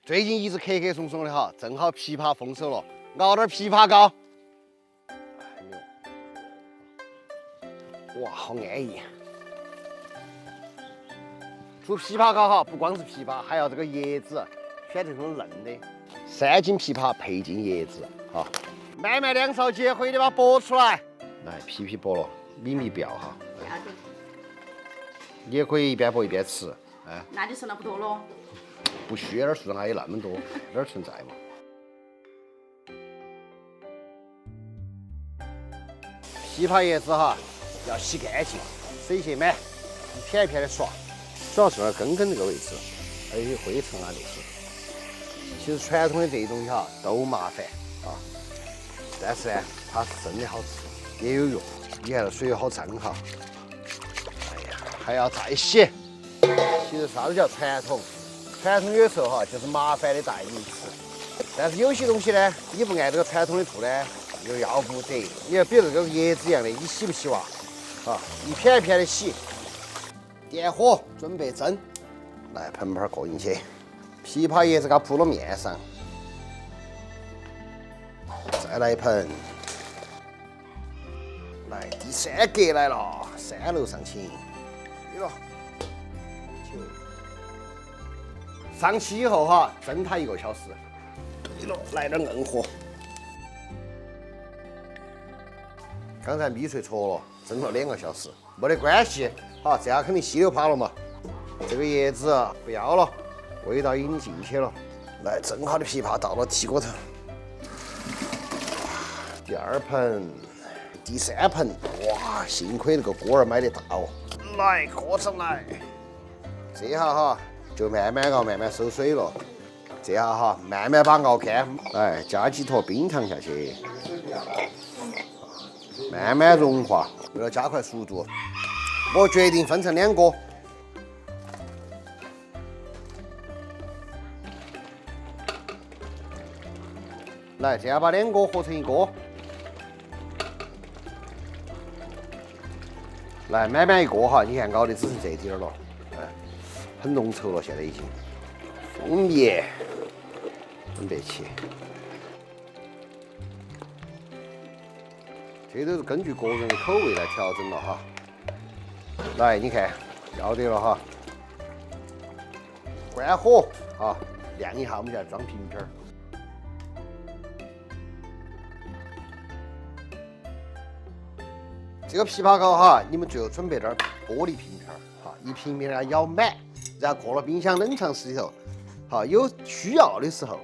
最近一直咳咳松松的哈，正好枇杷丰收了，熬点枇杷膏。哇，好安逸。做枇杷膏哈，不光是枇杷，还要这个椰子，选这种嫩的。3斤枇杷配斤椰子，哈，慢慢2勺结回的把它剥出来。来，皮剥了，米不要哈。你也可以一边剥一边吃，哎。那就剩了不多了。不需要点数哪有那么多，哪儿存在嘛？枇杷叶子哈，要洗干净，水些满，一片一片的刷，主要是那根这个位置，还有一些灰尘啊那些。其实传统的这些东西哈都麻烦啊，但是呢，它是真的好吃，也有用。你看这水好脏哈，哎呀，还要再洗。其实啥子叫传统？传统有时候哈就是麻烦的代名词，但是有些东西呢，你不按这个传统的做呢，又要不得。你看，比如这个椰子一样的，你洗不洗哇？啊，一片一片的洗。点火，准备蒸。来，盆盘过进去，枇杷叶子给它铺到面上，再来一盆。来，第3格来了，3楼上请。对了。上气以后哈，蒸它1个小时。对了，来点硬货。刚才米碎搓了，蒸了2个小时，没得关系。好，这样肯定稀溜趴了嘛。这个椰子不要了，味道已经进去了。来，蒸好的枇杷倒到屉锅头。第2盆，第3盆，哇，幸亏那个锅儿买得大哦。来，锅上来。这下哈。就慢慢熬，慢慢收水了。这下哈，慢慢把它熬干。来，加几坨冰糖下去，慢慢融化。为了加快速度，我决定分成2锅。来，这样把2锅合成1锅。来，慢慢一锅哈，你看熬的只剩这点了。很浓稠了，现在已经。蜂蜜准备起，这都是根据个人的口味来调整了哈。来，你看，要得了哈。关火啊，晾一下，我们就来装瓶瓶儿。这个枇杷膏哈，你们最后准备点玻璃瓶瓶儿哈，一瓶瓶呢舀满。然后过了冰箱冷藏室里头，好，有需要的时候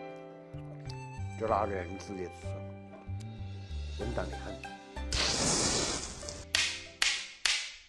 就拿出来你直接吃，稳当的很。